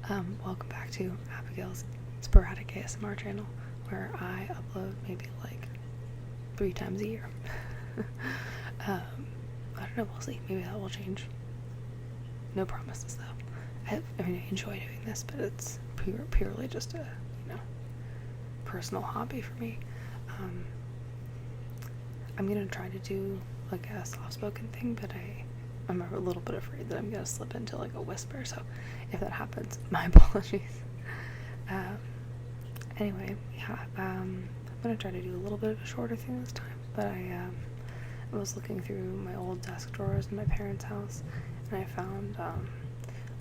Welcome back to Abigail's sporadic ASMR channel, where I upload maybe like 3 times a year. I don't know, we'll see. Maybe that will change. No promises though. I mean, I enjoy doing this, but it's purely just a, personal hobby for me. I'm gonna try to do like a soft-spoken thing, but I'm a little bit afraid that I'm gonna slip into like a whisper, so if that happens, my apologies. Anyway, yeah, I'm gonna try to do a little bit of a shorter thing this time, but I was looking through my old desk drawers in my parents' house, and I found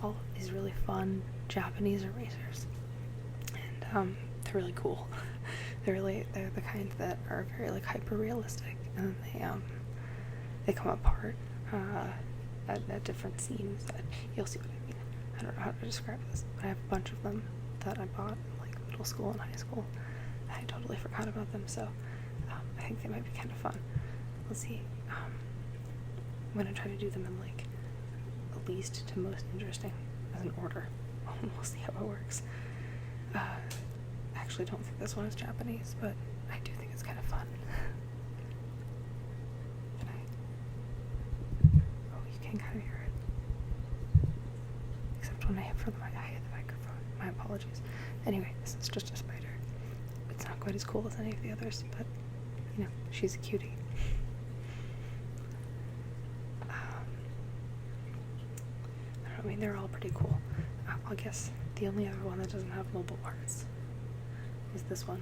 all of these really fun Japanese erasers, and they're really cool. They're the kind that are very like hyper realistic, and they come apart at different seams. You'll see what I mean. I don't know how to describe this, but I have a bunch of them that I bought in like middle school and high school. I totally forgot about them, so I think they might be kind of fun. Let's see. I'm gonna try to do them in like least to most interesting as an order. We'll see how it works. I actually don't think this one is Japanese, but I do think it's kind of fun. Oh, you can kind of hear it. Except when I hit the microphone. My apologies. Anyway, this is just a spider. It's not quite as cool as any of the others, but, she's a cutie. I mean, they're all pretty cool. I guess the only other one that doesn't have mobile parts is this one.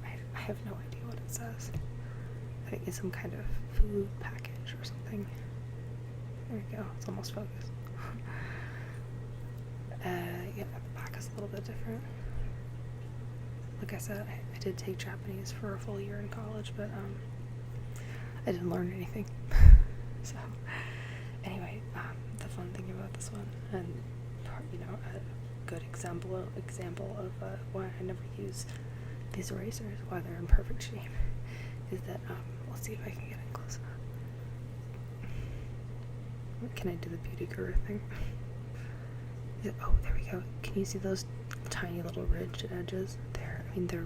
I have no idea what it says. I think it's some kind of food package or something. There we go. It's almost focused. Yeah, the back is a little bit different. Like I said, I did take Japanese for a full year in college, but I didn't learn anything. So, anyway, the fun thing about this one, and a good example of why I never use these erasers, why they're in perfect shape, is that let's see if I can get in close enough. Can I do the beauty guru thing? Oh, there we go. Can you see those tiny little ridged edges? They're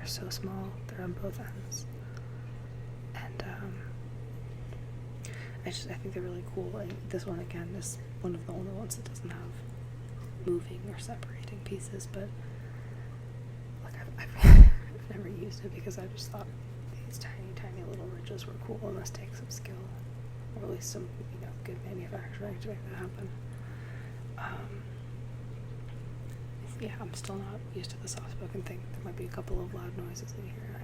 so small. They're on both ends, and I think they're really cool. This one again is one of the only ones that doesn't have moving or separating pieces, but like I've never used it because I just thought these tiny little ridges were cool, and this takes some skill, or at least some good manufacturing to make that happen. Yeah, I'm still not used to the soft-spoken thing. There might be a couple of loud noises in here.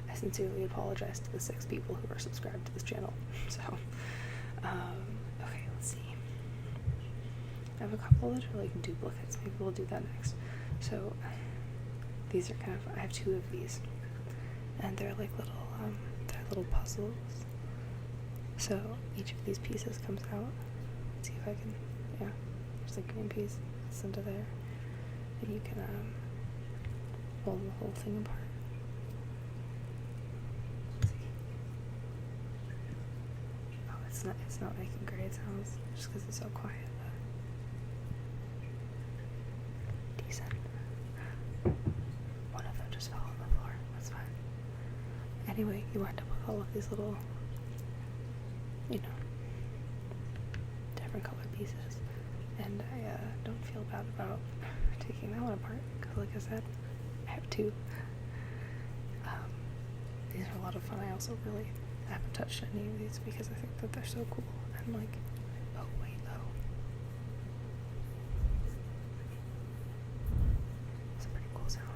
I sincerely apologize to the 6 people who are subscribed to this channel. So, okay, let's see. I have a couple that are like duplicates. Maybe we'll do that next. So, these are I have 2 of these, and they're like little puzzles. So each of these pieces comes out. Let's see if I can. Yeah, there's a green piece. It's into there. And you can pull the whole thing apart. Let's see. Oh, it's not making great sounds just because it's so quiet. But decent. One of them just fell on the floor. That's fine. Anyway, you wind up with all of these little, different colored pieces. And I don't feel bad about taking that one apart, because like I said, I have 2. These are a lot of fun. I also really haven't touched any of these because I think that they're so cool. And like, oh wait, though. It's a pretty cool sound.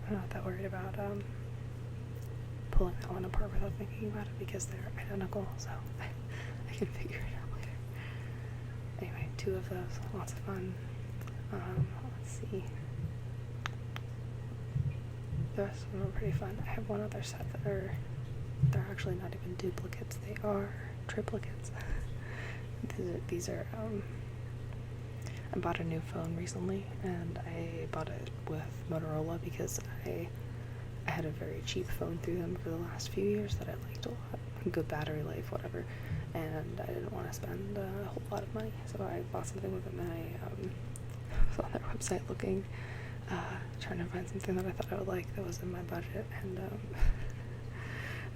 I'm not that worried about pulling that one apart without thinking about it because they're identical, so I can figure it out later. Anyway, 2 of those, lots of fun. Let's see. The rest of them are pretty fun. I have one other set that they're actually not even duplicates, they are triplicates. these are I bought a new phone recently, and I bought it with Motorola because I had a very cheap phone through them for the last few years that I liked a lot. Good battery life, whatever. And I didn't want to spend a whole lot of money, so I bought something with them, and I was on their website looking, trying to find something that I thought I would like that was in my budget, and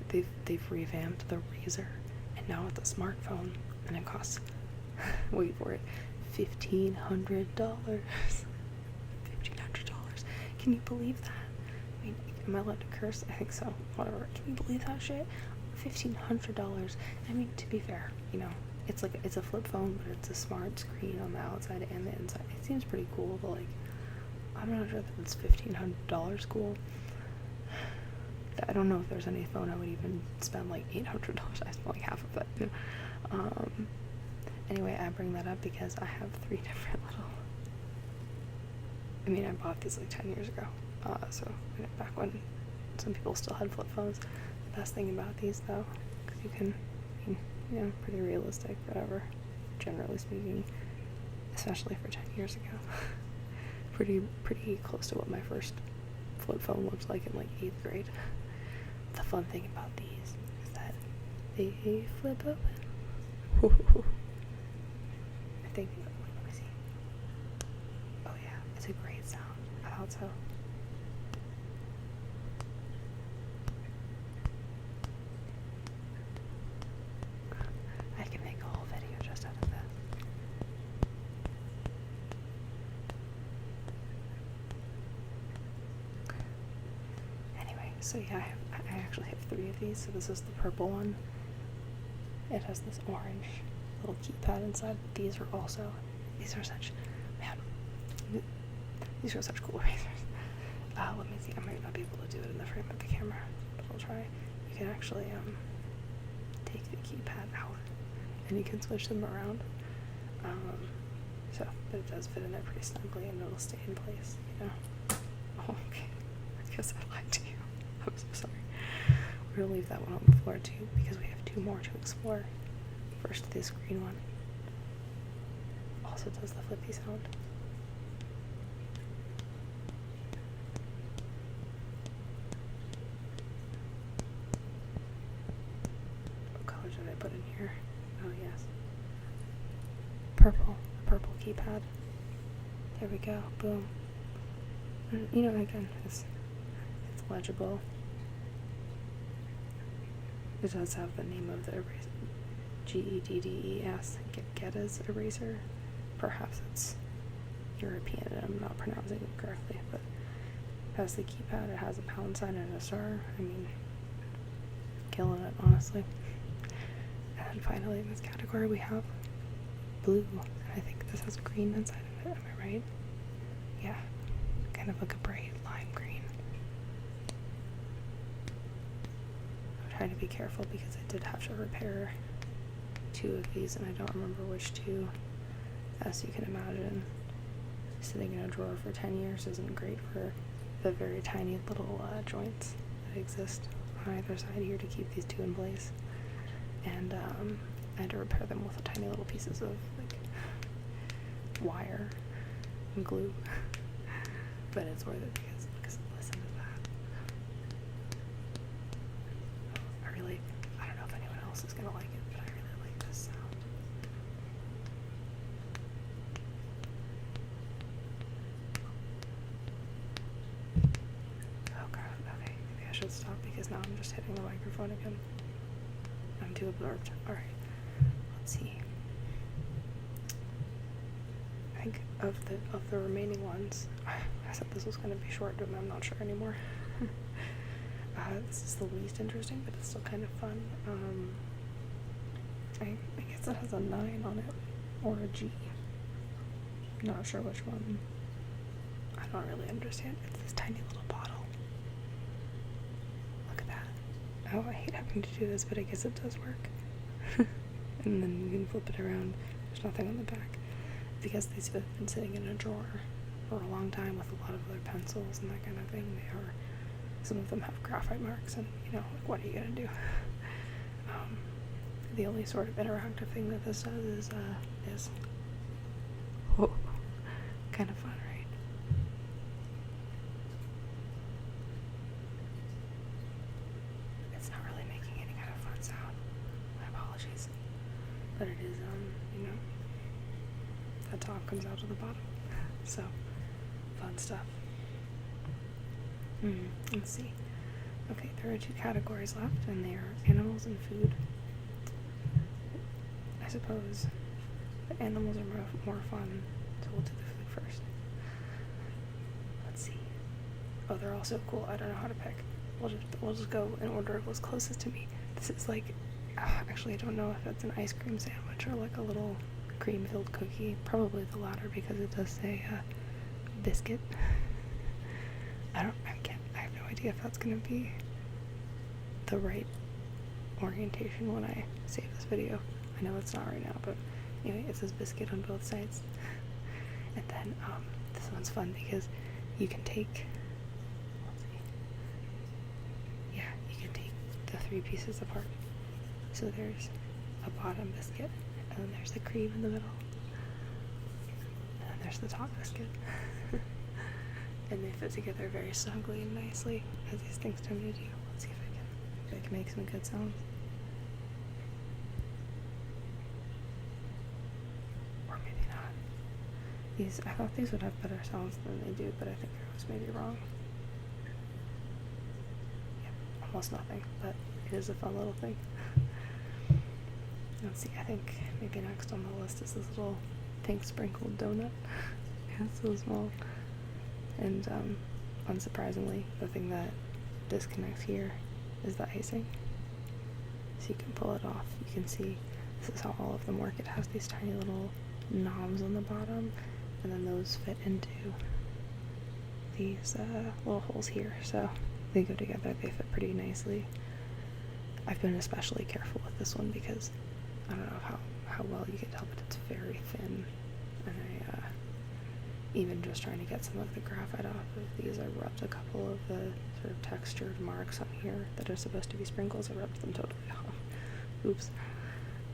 they've revamped the Razr, and now it's a smartphone, and it costs, wait for it, $1,500. $1,500. Can you believe that? I mean, am I allowed to curse? I think so. Whatever. Can you believe that shit? $1,500. I mean, to be fair, you know, it's a flip phone, but it's a smart screen on the outside and the inside. It seems pretty cool, but like, I'm not sure that it's $1,500 cool. I don't know if there's any phone I would even spend like $800. I spent like half of that. You know? Anyway, I bring that up because I have 3 different little. I mean, I bought these like 10 years ago. So you know, back when some people still had flip phones. The best thing about these, though, because you can, you know, pretty realistic, whatever. Generally speaking, especially for 10 years ago, pretty close to what my first flip phone looked like in like 8th grade. The fun thing about these is that they flip open. I think, let me see. Oh yeah, it's a great sound. I thought so. I can make a whole video just out of that. Anyway, so yeah, I actually have 3 of these. So this is the purple one. It has this orange little keypad inside. These are such, man, these are such cool razors. Let me see, I might not be able to do it in the frame of the camera, but I'll try. You can actually take the keypad out and you can switch them around. But it does fit in there pretty snugly and it'll stay in place, you know. Oh, okay, I guess I lied to you. I'm so sorry. We're gonna leave that one on the floor too because we have 2 more to explore. First, this green one also does the flippy sound. What color did I put in here? Oh yes, purple keypad. There we go. Boom. And, you know, again, it's legible. It does have the name of the eraser. Geddes, Geddes eraser. Perhaps it's European and I'm not pronouncing it correctly, but it has the keypad, it has a pound sign and a star. I mean, killing it, honestly. And then finally in this category we have blue. I think this has green inside of it, am I right? Yeah, kind of like a bright lime green. I'm trying to be careful because I did have to repair 2 of these and I don't remember which 2. As you can imagine, sitting in a drawer for 10 years isn't great for the very tiny little joints that exist on either side here to keep these 2 in place. And I had to repair them with tiny little pieces of like wire and glue. But it's worth it because listen to that. I don't know if anyone else is gonna like it, but I really like this sound. Oh god, okay, maybe I should stop because now I'm just hitting the microphone again. I'm too absorbed. Alright, let's see. I think of the remaining ones, I said this was gonna be short, but I'm not sure anymore. This is the least interesting, but it's still kind of fun. I guess it has a 9 on it, or a G. Not sure which one. I don't really understand. It's this tiny little bottle. Look at that. Oh, I hate having to do this, but I guess it does work. And then you can flip it around. There's nothing on the back. Because these have been sitting in a drawer for a long time with a lot of other pencils and that kind of thing. Some of them have graphite marks, and you know, like, what are you gonna do? the only sort of interactive thing that this does is oh, kind of fun, right? It's not really making any kind of fun sound. My apologies. But it is, the top comes out to the bottom. So, fun stuff. Let's see. Okay, there are 2 categories left, and they are animals and food. I suppose the animals are more fun, so we'll do the food first. Let's see. Oh, they're all so cool. I don't know how to pick. We'll just go in order of what's closest to me. This is like, actually, I don't know if it's an ice cream sandwich or like a little cream-filled cookie. Probably the latter because it does say biscuit. I have no idea if that's gonna be the right orientation when I save this video. I know it's not right now, but anyway, it says biscuit on both sides. And then this one's fun because you can take, you can take the 3 pieces apart. So there's a bottom biscuit, and then there's the cream in the middle, and then there's the top biscuit. And they fit together very snugly and nicely, as these things tend to do. Let's see if I can make some good sounds. Or maybe not. I thought these would have better sounds than they do, but I think I was maybe wrong. Yep, almost nothing, but it is a fun little thing. Let's see, I think maybe next on the list is this little pink sprinkled donut. It's so small. And unsurprisingly, the thing that disconnects here is the icing. So you can pull it off. You can see this is how all of them work. It has these tiny little knobs on the bottom, and then those fit into these little holes here. So they go together. They fit pretty nicely. I've been especially careful with this one because I don't know how well you can tell, but it's very thin, and even just trying to get some of the graphite off of these, I rubbed a couple of the sort of textured marks on here that are supposed to be sprinkles. I rubbed them totally off. Oops.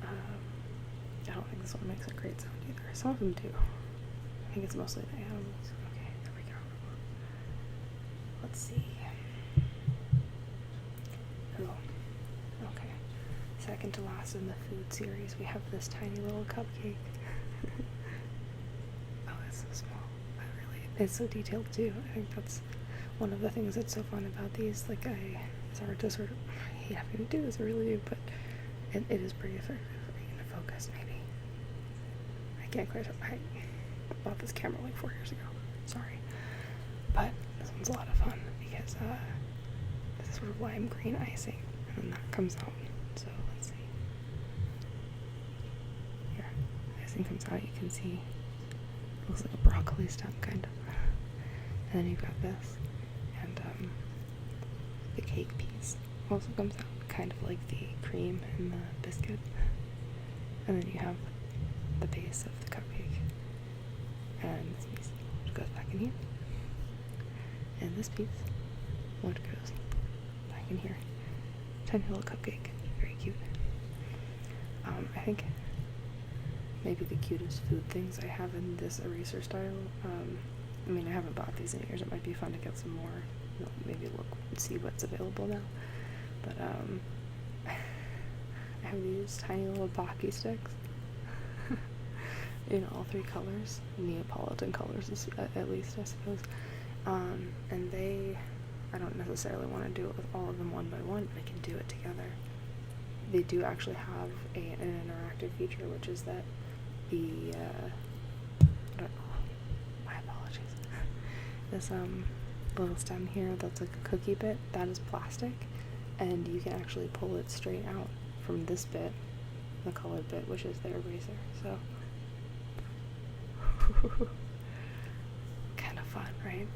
I don't think this one makes a great sound either. Some of them do. I think it's mostly the animals. Okay, there we go. Let's see. Oh, okay. Second to last in the food series, we have this tiny little cupcake. Oh, it's so small. It's so detailed too. I think that's one of the things that's so fun about these. Like, it's hard to sort of, I hate having to do this, I really do, but it is pretty effective. Are you gonna focus, maybe? I can't quite, I bought this camera like 4 years ago. Sorry. But this one's a lot of fun because this is sort of lime green icing, and then that comes out. So let's see. Here, icing comes out, you can see. Looks like a broccoli stem, kind of. And then you've got this, and the cake piece also comes out, kind of like the cream and the biscuit. And then you have the base of the cupcake, and this piece which goes back in here, and this piece which goes back in here. Tiny little cupcake, very cute. I think maybe the cutest food things I have in this eraser style. I mean, I haven't bought these in years. It might be fun to get some more. Maybe look and see what's available now. But I have these tiny little pocky sticks in all 3 colors, Neapolitan colors at least, I suppose. And I don't necessarily want to do it with all of them one by one, but I can do it together. They do actually have an interactive feature, which is that my apologies. This little stem here that's like a cookie bit, that is plastic, and you can actually pull it straight out from this bit, the colored bit, which is their eraser. So kind of fun, right?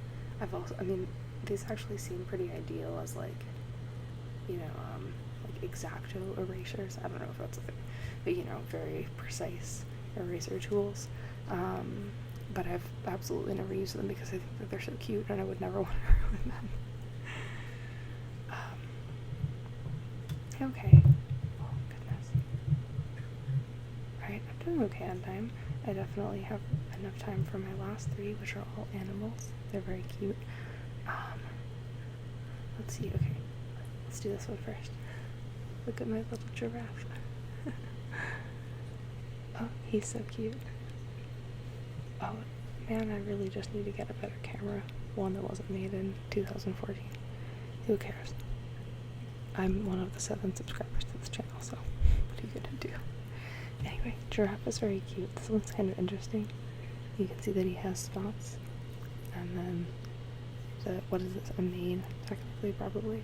These actually seem pretty ideal as like X-Acto erasers. I don't know if that's a thing, but very precise eraser tools. But I've absolutely never used them because I think that they're so cute and I would never want to ruin them. Okay. Oh, goodness. doing okay on time. I definitely have enough time for my last 3, which are all animals. They're very cute. Let's see, okay. Let's do this one first. Look at my little giraffe. Oh, he's so cute. Oh, man, I really just need to get a better camera. One that wasn't made in 2014. Who cares? I'm one of the 7 subscribers to this channel, so what are you gonna do? Anyway, giraffe is very cute. This one's kind of interesting. You can see that he has spots. And then what is this? A mane, technically, probably.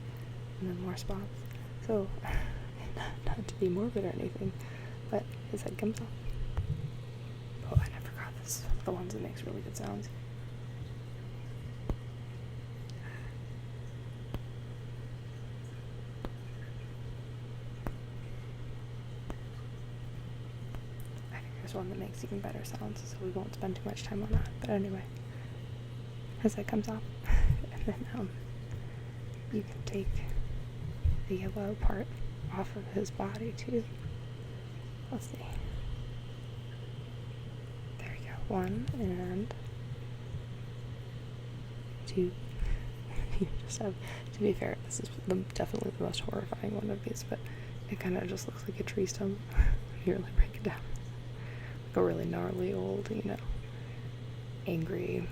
And then more spots. So, not to be morbid or anything, but his head comes off. Oh, and I forgot this is one of the ones that makes really good sounds. I think there's one that makes even better sounds, so we won't spend too much time on that. But anyway, his head comes off, and then you can take the yellow part off of his body too. Let's see. There we go. 1 and 2. You just have, to be fair, this is definitely the most horrifying one of these, but it kind of just looks like a tree stump. You really break it down. Like a really gnarly old, angry,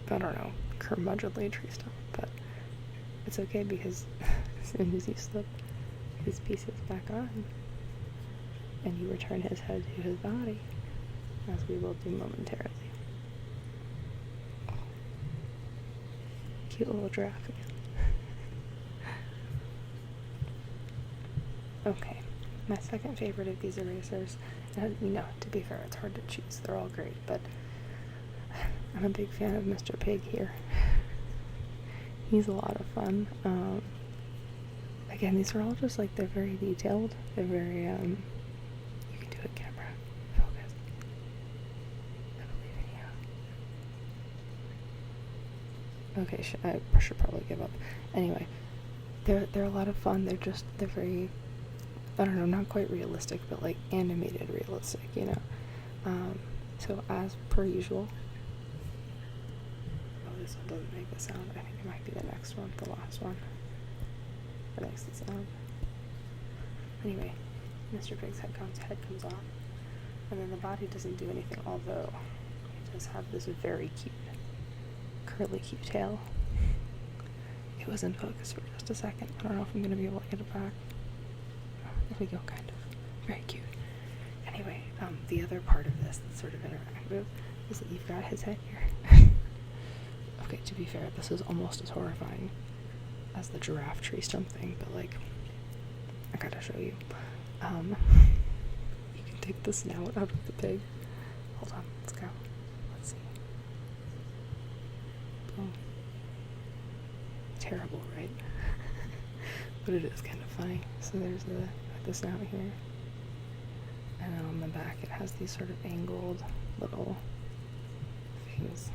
I don't know, curmudgeonly tree stump, but it's okay because as soon as you slip his pieces back on and you return his head to his body, as we will do momentarily. Cute little giraffe again. Okay, my second favorite of these erasers, and to be fair, it's hard to choose, they're all great, but I'm a big fan of Mr. Pig here. He's a lot of fun. Again, these are all just they're very detailed. They're very, you can do it, camera. Focus. I believe in you. Okay, I should probably give up. Anyway, they're a lot of fun. They're very, I don't know, not quite realistic, but animated realistic, So as per usual, this one doesn't make the sound. I think it might be the next one, the last one. That makes the sound. Anyway, Mr. Pig's head comes off, and then the body doesn't do anything, although it does have this very cute, curly cute tail. It was in focus for just a second. I don't know if I'm going to be able to get it back. There we go, kind of. Very cute. Anyway, the other part of this that's sort of interactive is that you've got his head here. Okay, to be fair, this is almost as horrifying as the giraffe tree stump thing, but I gotta show you. You can take the snout out of the pig. Hold on, let's go. Let's see. Boom. Terrible, right? But it is kind of funny. So there's the snout here. And then on the back it has these sort of angled little things.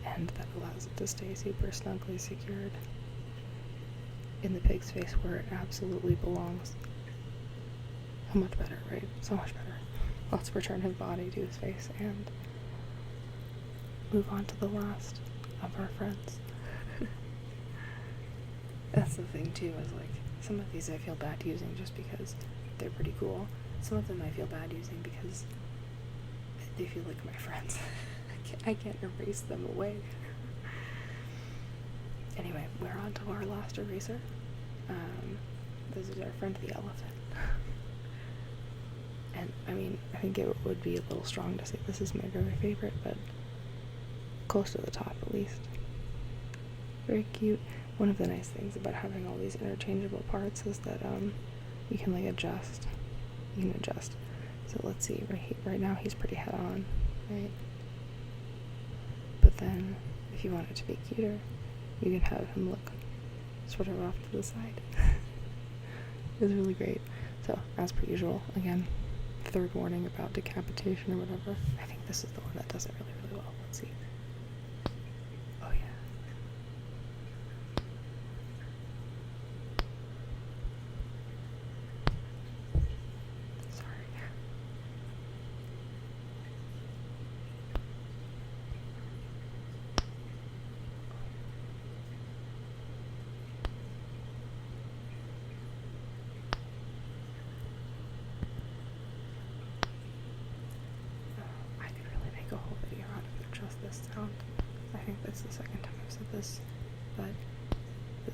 And that allows it to stay super snugly secured in the pig's face where it absolutely belongs. So much better, right? So much better. Let's return his body to his face and move on to the last of our friends. That's the thing too, is some of these I feel bad using just because they're pretty cool. Some of them I feel bad using because they feel like my friends. I can't erase them away. Anyway, we're on to our last eraser. This is our friend the elephant. And I think it would be a little strong to say this is my very favorite, but close to the top at least. Very cute. One of the nice things about having all these interchangeable parts is that you can adjust. You can adjust. So let's see, right now he's pretty head on, right? But then, if you want it to be cuter, you can have him look sort of off to the side. It's really great. So, as per usual, again, third warning about decapitation or whatever. I think this is the one that does it really, really well. Let's see. Oh, yeah.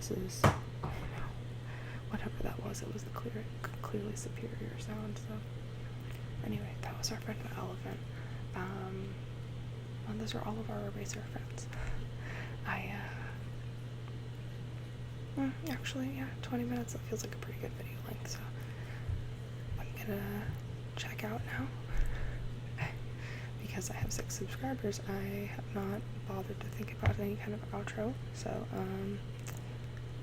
versus, whatever that was. It was the clearly superior sound. So anyway, that was our friend the elephant. And those are all of our eraser friends. Actually, yeah, 20 minutes, that feels like a pretty good video length, so I'm gonna check out now. Because I have 6 subscribers, I have not bothered to think about any kind of outro, so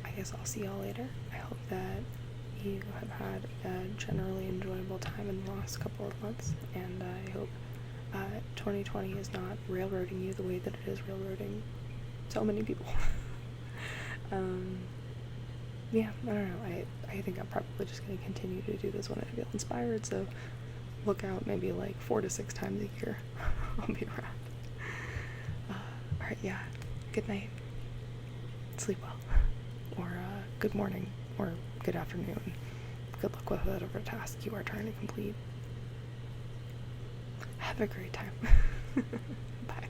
I guess I'll see y'all later. I hope that you have had a generally enjoyable time in the last couple of months, and I hope 2020 is not railroading you the way that it is railroading so many people. Yeah, I don't know, I think I'm probably just going to continue to do this when I feel inspired, so look out maybe like 4 to 6 times a year. I'll be around. Alright, yeah, good night, sleep well, or good morning, or good afternoon. Good luck with whatever task you are trying to complete. Have a great time. Bye.